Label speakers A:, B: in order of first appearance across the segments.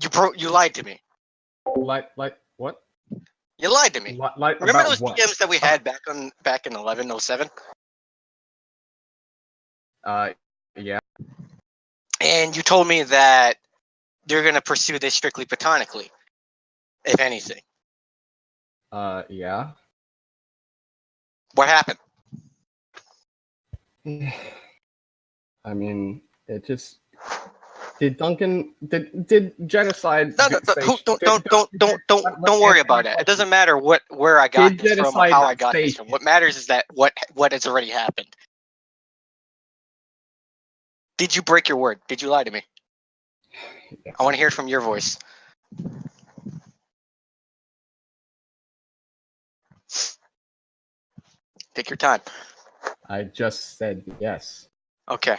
A: You lied to me.
B: Like what?
A: You lied to me.
B: Like
A: Remember
B: about
A: those
B: what?
A: DMs that we had back in 1107?
B: Yeah.
A: And you told me that you're gonna pursue this strictly platonically, if anything.
B: Yeah.
A: What happened?
B: I mean, it just did genocide.
A: Don't worry about it. It doesn't matter where I got this from or how I got this from. What matters is that what has already happened. Did you break your word? Did you lie to me?
B: Yeah.
A: I want to hear it from your voice. Take your time.
B: I just said yes.
A: Okay.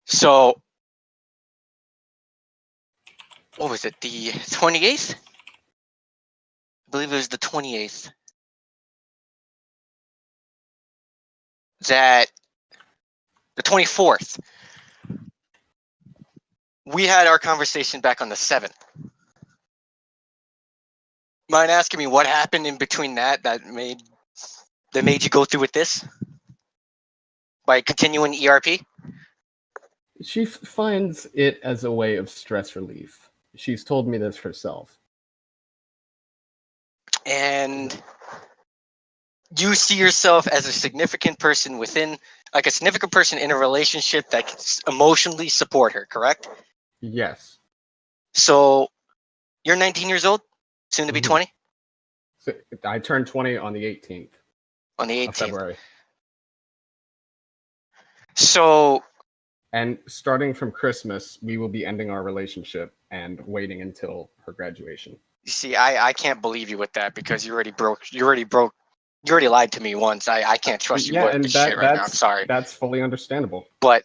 A: So, what was it? The 28th? I believe it was the 28th. That the 24th. We had our conversation back on the 7th. Mind asking me what happened in between that made you go through with this? By continuing ERP?
B: She finds it as a way of stress relief. She's told me this herself.
A: And you see yourself as a significant person in a relationship that can emotionally support her, correct?
B: Yes.
A: So you're 19 years old, soon to be 20?
B: So I turned 20 on the 18th.
A: On the 18th.
B: Of February.
A: So...
B: And starting from Christmas, we will be ending our relationship and waiting until her graduation.
A: You see, I can't believe you with that because you already lied to me once. I can't trust you with this shit right now. I'm sorry.
B: That's fully understandable.
A: But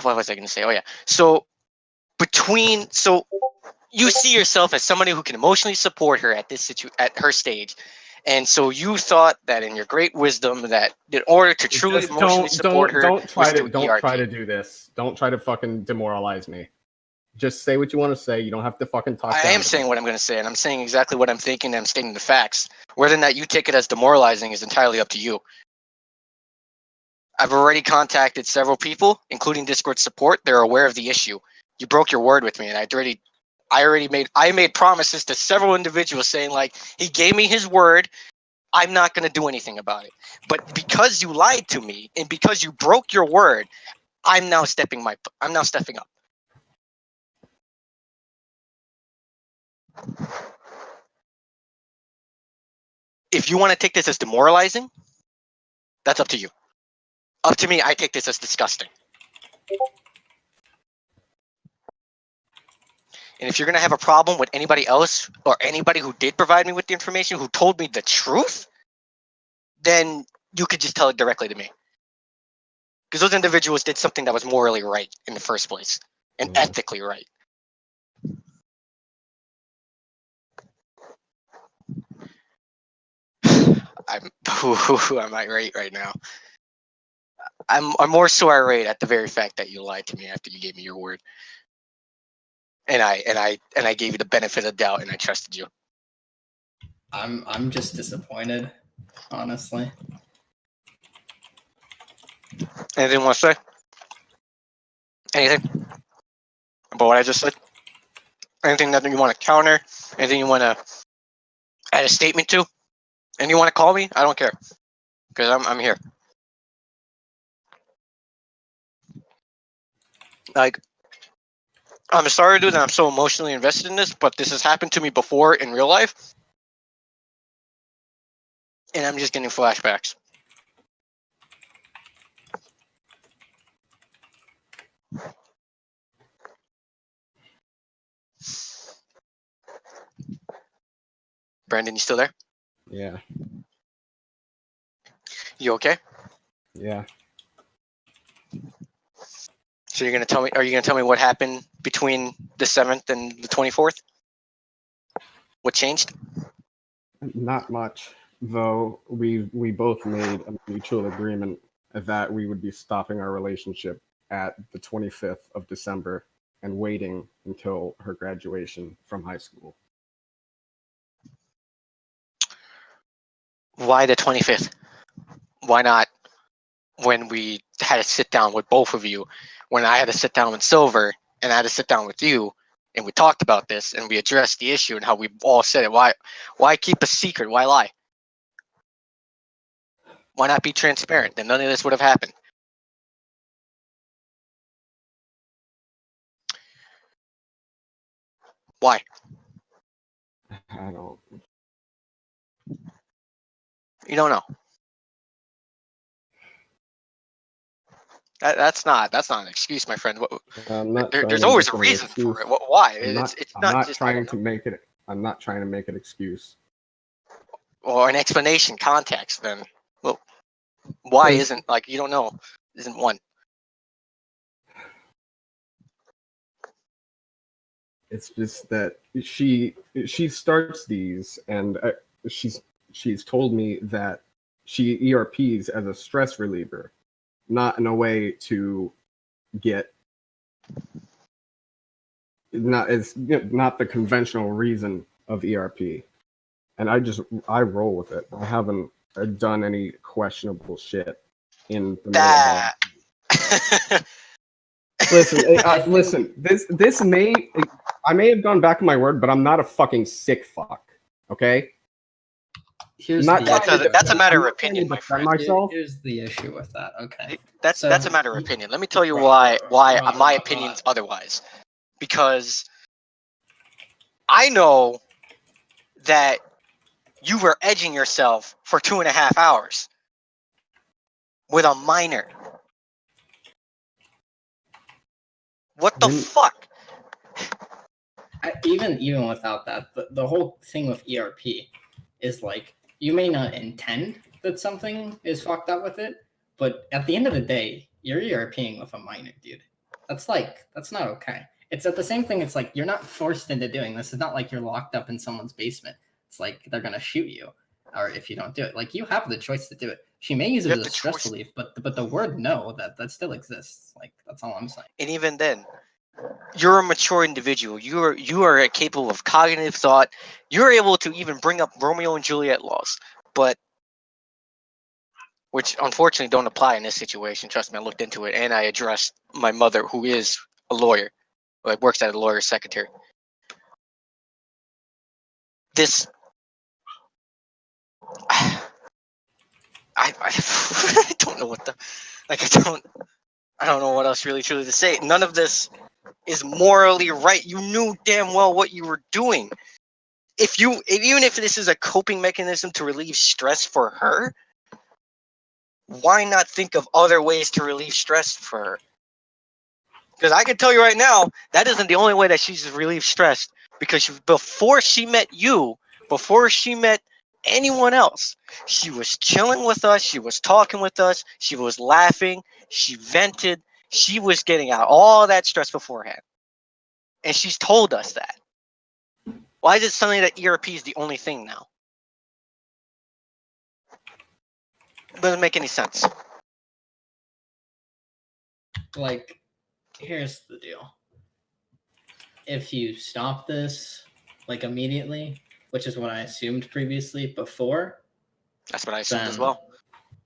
A: what was I going to say? Oh yeah. So you see yourself as somebody who can emotionally support her at her stage. And so you thought that in your great wisdom that in order to truly emotionally support her,
B: don't try to do this. Don't try to fucking demoralize me. Just say what you want to say. You don't have to fucking talk.
A: I am saying what I'm going to say, and I'm saying exactly what I'm thinking, and I'm stating the facts. Whether or not you take it as demoralizing is entirely up to you. I've already contacted several people, including Discord support. They're aware of the issue. You broke your word with me, and I made promises to several individuals saying, like, he gave me his word. I'm not going to do anything about it. But because you lied to me and because you broke your word, I'm now stepping up. If you want to take this as demoralizing, that's up to you. Up to me, I take this as disgusting. And if you're going to have a problem with anybody else or anybody who did provide me with the information, who told me the truth, then you could just tell it directly to me. Because those individuals did something that was morally right in the first place and ethically right. I'm irate right now. I'm more so irate at the very fact that you lied to me after you gave me your word. And I gave you the benefit of the doubt and I trusted you.
C: I'm just disappointed, honestly.
A: Anything you want to say? Anything about what I just said? Anything that you want to counter? Anything you want to add a statement to? And you want to call me? I don't care, because I'm here. Like, I'm sorry, dude, that I'm so emotionally invested in this, but this has happened to me before in real life, and I'm just getting flashbacks. Brandon, you still there?
B: Yeah.
A: You okay?
B: Yeah.
A: So you're gonna tell me? Are you gonna tell me what happened between the 7th and the 24th? What changed?
B: Not much, though. We both made a mutual agreement that we would be stopping our relationship at the 25th of December and waiting until her graduation from high school.
A: Why the 25th? Why not when we had to sit down with both of you, when I had to sit down with Silver and I had to sit down with you, and we talked about this and we addressed the issue and how we all said it. Why keep a secret? Why lie? Why not be transparent? Then none of this would have happened. Why?
B: I don't.
A: You don't know. That's not an excuse, my friend.
B: I'm not
A: There's
B: trying to
A: always a
B: make it an
A: reason for
B: excuse.
A: it. Why?
B: I'm not,
A: It's
B: I'm
A: not
B: not
A: just
B: trying to make it. I'm not trying to make an excuse.
A: or an explanation, context. Then, well, why
B: Because-
A: isn't like you don't know? Isn't one?
B: It's just that she starts these, and she's told me that she ERPs as a stress reliever, not in a way to get not the conventional reason of ERP. And I roll with it. I haven't done any questionable shit in the middle of
A: That.
B: Listen. This I may have gone back on my word, but I'm not a fucking sick fuck. Okay.
C: Here's
B: Not
C: the
B: trying to
A: that's a matter
B: I'm
A: of
B: not trying to
A: opinion, my
B: defend
A: friend.
B: myself.
C: Here's the issue with that. Okay.
A: That's a matter of opinion. Let me tell you
C: Right,
A: why
C: right,
A: my
C: right,
A: opinion's
C: right.
A: otherwise. Because I know that you were edging yourself for 2.5 hours with a minor. What the fuck?
C: Even without that, the whole thing with ERP is like you may not intend that something is fucked up with it, but at the end of the day, you're ERPing with a minor, dude. That's not okay. It's at the same thing. It's like you're not forced into doing this. It's not like you're locked up in someone's basement. It's like they're gonna shoot you, or if you don't do it, like you have the choice to do it. She may use it as a stress relief, but the word no, that still exists. Like that's all I'm saying.
A: And even then, you're a mature individual. You are capable of cognitive thought. You're able to even bring up Romeo and Juliet laws, but which unfortunately don't apply in this situation. Trust me, I looked into it and I addressed my mother, who is a lawyer, like works at a lawyer's secretary. This, I I don't know what the like. I don't know what else really truly to say. None of this is morally right. You knew damn well what you were doing. Even if this is a coping mechanism to relieve stress for her, why not think of other ways to relieve stress for her? Because I can tell you right now, that isn't the only way that she's relieved stress. Because before she met you, before she met anyone else, she was chilling with us, she was talking with us, she was laughing, she vented, she was getting out all that stress beforehand. And she's told us that. Why is it suddenly that ERP is the only thing now? It doesn't make any sense.
C: Like, here's the deal. If you stop this, like, immediately, which is what I assumed previously before,
A: That's what I assumed as
C: then
A: well.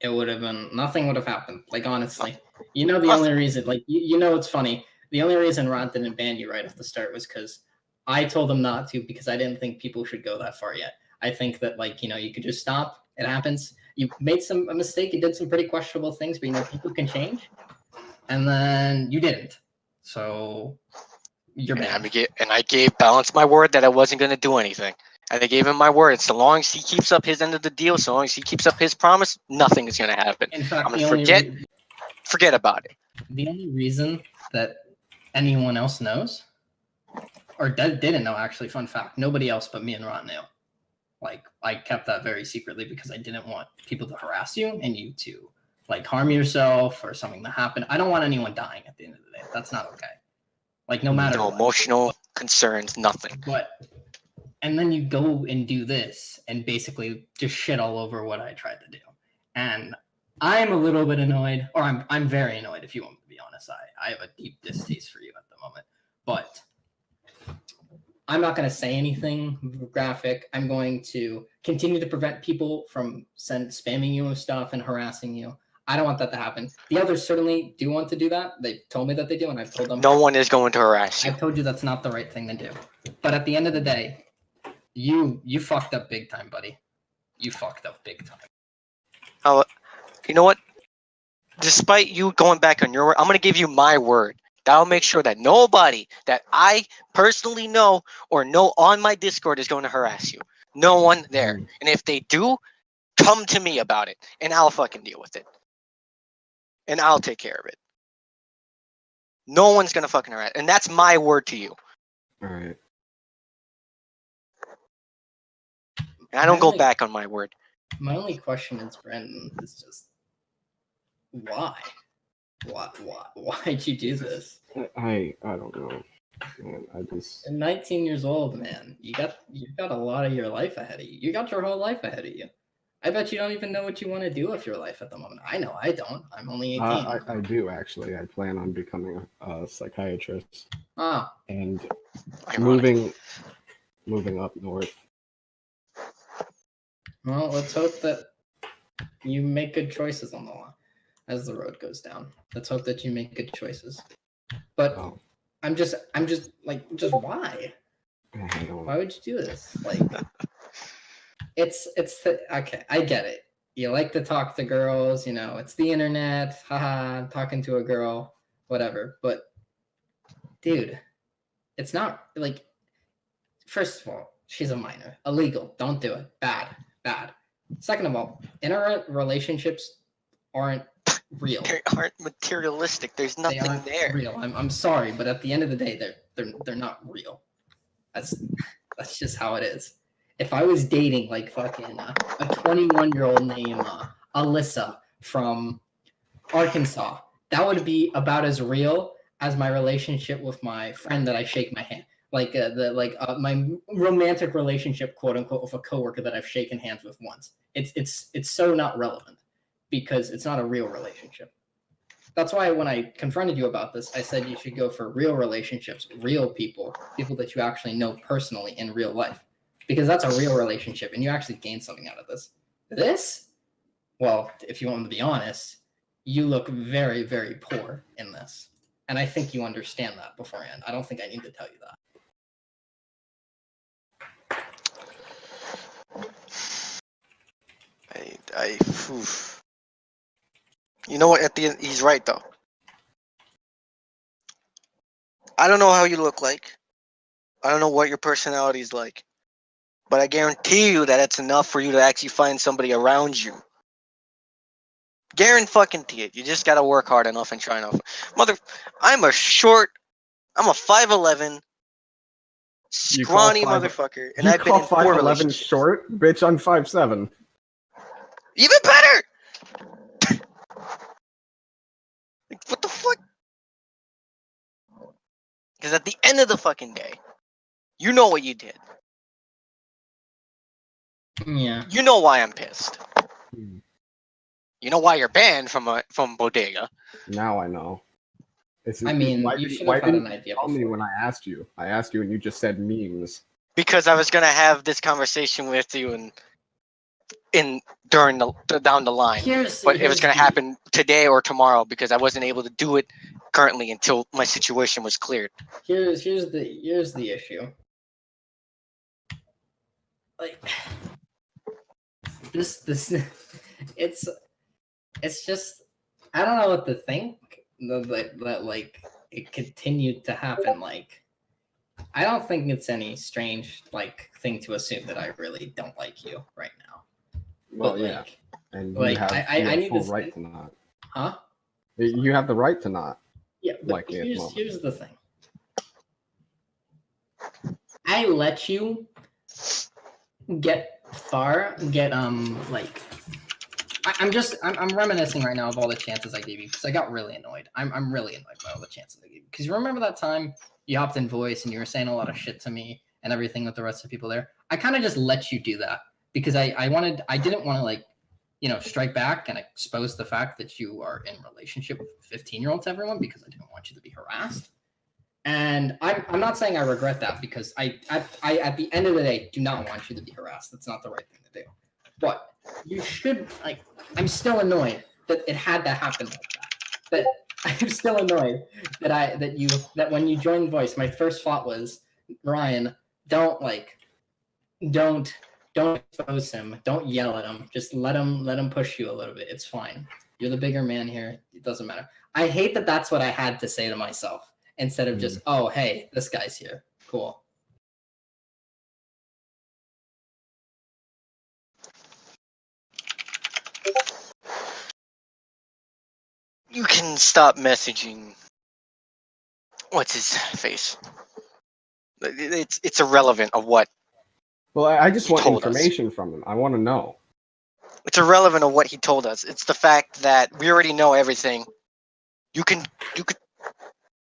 C: it would have been, nothing would have happened. Like, honestly. You know, the
A: Nothing.
C: only reason, like, you know what's funny? The only reason Ron didn't ban you right off the start was because I told him not to, because I didn't think people should go that far yet. I think that, like, you know, you could just stop. It happens. You made a mistake. You did some pretty questionable things, but, you know, people can change. And then you didn't. So you're banned.
A: And I gave Balance my word that I wasn't going to do anything. And I gave him my word. So long as he keeps up his end of the deal, so long as he keeps up his promise, nothing is going to happen.
C: In fact,
A: I'm going to forget about it.
C: The only reason that anyone else knows, or didn't know, actually, fun fact, nobody else but me and Ron knew. Like, I kept that very secretly because I didn't want people to harass you and you to, like, harm yourself or something to happen. I don't want anyone dying at the end of the day. That's not okay. Like, no matter
A: No
C: what.
A: emotional concerns, nothing.
C: And then you go and do this and basically just shit all over what I tried to do. And I'm a little bit annoyed, or I'm very annoyed. If you want me to be honest, I have a deep distaste for you at the moment, but I'm not going to say anything graphic. I'm going to continue to prevent people from spamming you with stuff and harassing you. I don't want that to happen. The others certainly do want to do that. They've told me that they do, and I've told them.
A: No one is going to harass you.
C: I've told you that's not the right thing to do. But at the end of the day, you fucked up big time, buddy. You fucked up big time.
A: You know what? Despite you going back on your word, I'm going to give you my word. That'll make sure that nobody that I personally know or know on my Discord is going to harass you. No one there. And if they do, come to me about it, and I'll fucking deal with it. And I'll take care of it. No one's going to fucking harass. And that's my word to you.
B: All right.
A: And I don't go back on my word.
C: My only question is, Brandon, is just why? Why'd you do this?
B: I don't know. Man,
C: You're 19 years old, man. You've got a lot of your life ahead of you. You got your whole life ahead of you. I bet you don't even know what you want to do with your life at the moment. I know I don't. I'm only 18.
B: I do actually. I plan on becoming a psychiatrist. And moving up north.
C: Well, let's hope that you make good choices on the line as the road goes down. Let's hope that you make good choices. But I'm just like, why? Why would you do this? Like, okay, I get it. You like to talk to girls, it's the internet. Haha, I'm talking to a girl, whatever. But dude, it's not like, first of all, she's a minor. Illegal. Don't do it. Bad. Second of all, internet relationships aren't real.
A: They aren't materialistic. There's nothing there.
C: Real. I'm sorry, but at the end of the day, they're not real. That's just how it is. If I was dating like fucking a 21-year-old named Alyssa from Arkansas, that would be about as real as my relationship with my friend that I shake my hand. Like my romantic relationship, quote unquote, with a coworker that I've shaken hands with once. It's so not relevant because it's not a real relationship. That's why when I confronted you about this, I said you should go for real relationships, real people that you actually know personally in real life, because that's a real relationship and you actually gain something out of this. This, well, if you want me to be honest, you look very, very poor in this. And I think you understand that beforehand. I don't think I need to tell you that.
A: You know what? At the end, he's right though. I don't know how you look like. I don't know what your personality is like, but I guarantee you that it's enough for you to actually find somebody around you. Guarantee it. You just gotta work hard enough and try enough. I'm a 5'11", scrawny motherfucker, and I've been in 4
B: 5'11"
A: relationships.
B: short, bitch. I'm 5'7".
A: Even better. Like, what the fuck? Because at the end of the fucking day, you know what you did.
C: Yeah.
A: You know why I'm pissed. You know why you're banned from Bodega.
B: Now I know.
C: You should have had an idea
B: tell
C: before.
B: me when I asked you. I asked you and you just said memes.
A: Because I was gonna have this conversation with you down the line, but it was gonna happen today or tomorrow because I wasn't able to do it currently until my situation was cleared.
C: Here's the issue. Like this it's just, I don't know what to think that like it continued to happen. Like, I don't think it's any strange like thing to assume that I really don't like you right now.
B: Well,
C: but,
B: yeah,
C: like,
B: and
C: like,
B: you have,
C: I need
B: full
C: this
B: right to not.
C: Huh?
B: You have the right to not.
C: Yeah, but
B: like me at the moment.
C: here's the thing. I let you get like I'm reminiscing right now of all the chances I gave you because I got really annoyed. I'm really annoyed by all the chances I gave you. Because you remember that time you hopped in voice and you were saying a lot of shit to me and everything with the rest of the people there? I kind of just let you do that because I didn't want to like strike back and expose the fact that you are in a relationship with a 15-year-old to everyone because I didn't want you to be harassed. And I'm not saying I regret that because I at the end of the day do not want you to be harassed. That's not the right thing to do. But you should I'm still annoyed that it had to happen like that. But I'm still annoyed that when you joined Voice, my first thought was, Ryan, don't expose him. Don't yell at him. Just let him push you a little bit. It's fine. You're the bigger man here. It doesn't matter. I hate that that's what I had to say to myself instead of just, oh, hey, this guy's here. Cool.
A: You can stop messaging. What's his face? It's irrelevant of what.
B: Well, I just
A: He
B: want
A: told us.
B: information from him. I want to know.
A: It's irrelevant of what he told us. It's the fact that we already know everything. You could,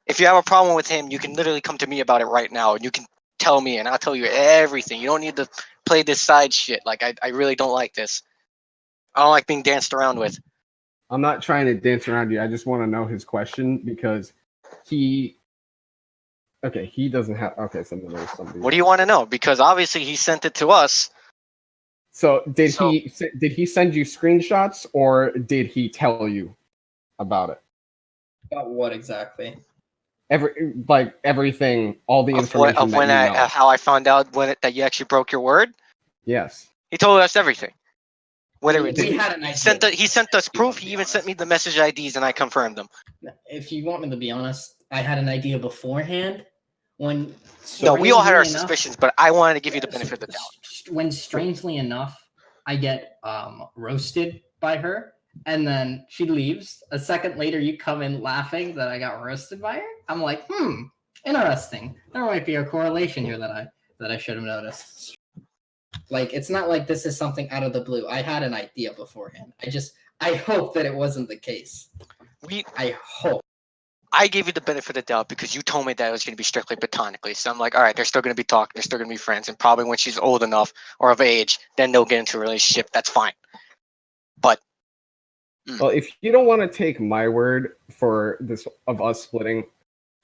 A: if you have a problem with him, you can literally come to me about it right now, and you can tell me, and I'll tell you everything. You don't need to play this side shit. Like I really don't like this. I don't like being danced around with.
B: I'm not trying to dance around you. I just want to know his question because he doesn't have. Okay, so there's something.
A: What do you want to know? Because obviously he sent it to us.
B: So did he send you screenshots or did he tell you about it?
C: About what exactly?
B: Everything, all the information
A: how I found out that you actually broke your word.
B: Yes.
A: He told us everything. Whether he sent us proof. He even sent me the message IDs, and I confirmed them.
C: If you want me to be honest, I had an idea beforehand.
A: We all had our suspicions, but I wanted to give you the benefit of the doubt.
C: When strangely enough, I get roasted by her, and then she leaves. A second later, you come in laughing that I got roasted by her. I'm like, interesting. There might be a correlation here that I should have noticed. Like, it's not like this is something out of the blue. I had an idea beforehand. I hope that it wasn't the case. I hope.
A: I gave you the benefit of the doubt because you told me that it was going to be strictly platonically. So I'm like, all right, they're still going to be talking. They're still going to be friends. And probably when she's old enough or of age, then they'll get into a relationship. That's fine. But.
B: Well, if you don't want to take my word for this of us splitting,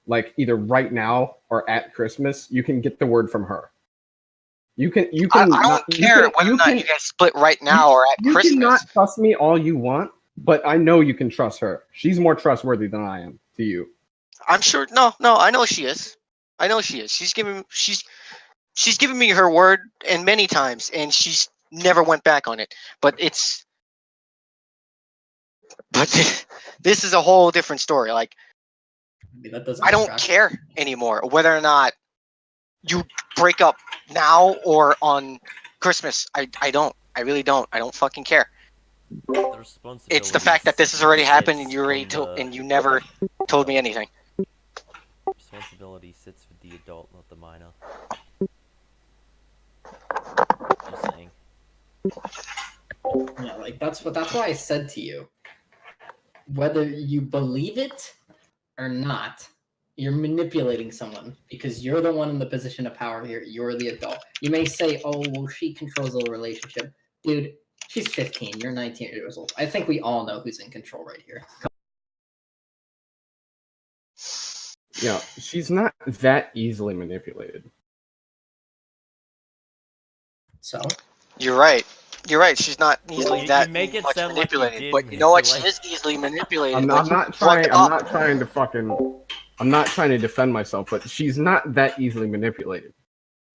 B: like either right now or at Christmas, you can get the word from her. You can.
A: I don't care whether or not you guys split right now or at Christmas.
B: You cannot trust me all you want, but I know you can trust her. She's more trustworthy than I am to you.
A: I'm sure. No, I know she is. She's given me her word and many times, and she's never went back on it. But this is a whole different story. Like, I don't care anymore whether or not you break up now or on Christmas. I don't. I really don't. I don't fucking care. It's the fact that this has already happened, and you never told me anything.
D: Responsibility sits with the adult, not the minor. Just saying.
C: Yeah, like that's why I said to you, whether you believe it or not, you're manipulating someone because you're the one in the position of power here. You're the adult. You may say, oh, well, she controls the relationship. Dude, she's 15. You're 19 years old. I think we all know who's in control right here.
B: Yeah, she's not that easily manipulated.
C: So?
A: You're right. She's not easily
D: You make it
A: much
D: sound
A: manipulated.
D: like you
A: But
D: did
A: you know what?
D: manipulate.
A: She is easily manipulated.
B: I'm not trying to defend myself, but she's not that easily manipulated.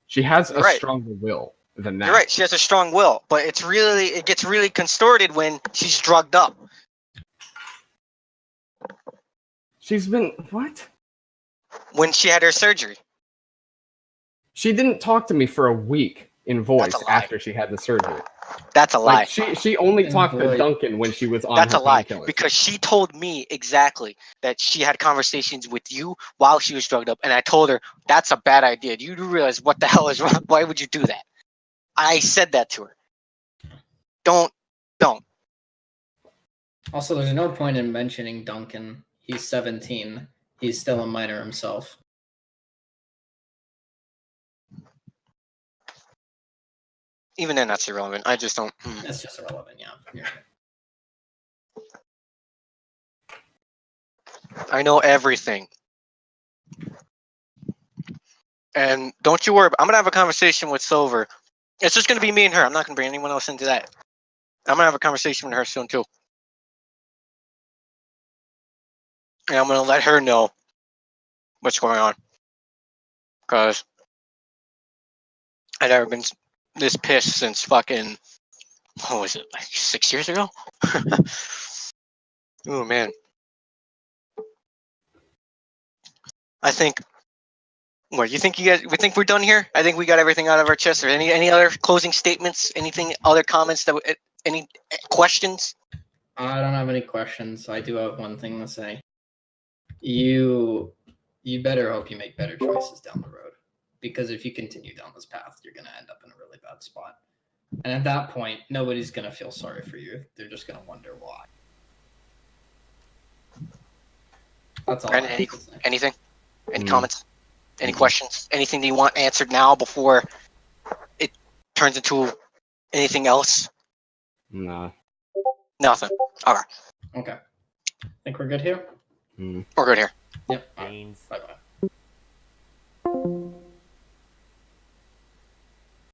B: She has a stronger will than that.
A: You're right. She has a strong will, but it gets really contorted when she's drugged up.
B: She's been what?
A: When she had her surgery.
B: She didn't talk to me for a week in voice after she had the surgery.
A: That's a lie.
B: Like she only talked to Duncan when she was on
A: That's
B: her
A: a lie
B: painkillers.
A: because she told me exactly that she had conversations with you while she was drugged up, and I told her that's a bad idea. Do you realize what the hell is wrong? Why would you do that? I said that to her. Don't.
C: Also, there's no point in mentioning Duncan. He's 17. He's still a minor himself.
A: even then, that's irrelevant. I just don't.
C: That's just irrelevant. Yeah. You're right.
A: I know everything. And don't you worry. I'm gonna have a conversation with Silver. It's just gonna be me and her. I'm not gonna bring anyone else into that. I'm gonna have a conversation with her soon too. And I'm gonna let her know what's going on. Cause I've never been this pissed since fucking, what was it, like 6 years ago? Oh man. I think, what, you think we think we're done here? I think we got everything out of our chest. Or any other closing statements? Anything, other comments any questions?
C: I don't have any questions. I do have one thing to say. You better hope you make better choices down the road. Because if you continue down this path, you're gonna end up in a really bad spot. And at that point, nobody's gonna feel sorry for you. They're just gonna wonder why. That's all.
A: Brandon,
C: I have to say.
A: anything? Any comments? Any questions? Anything that you want answered now before it turns into anything else?
B: Nah.
A: Nothing. All right.
C: Okay. Think we're good here?
B: Mm.
A: We're good here.
C: Yep.
D: Beans.
C: Bye bye.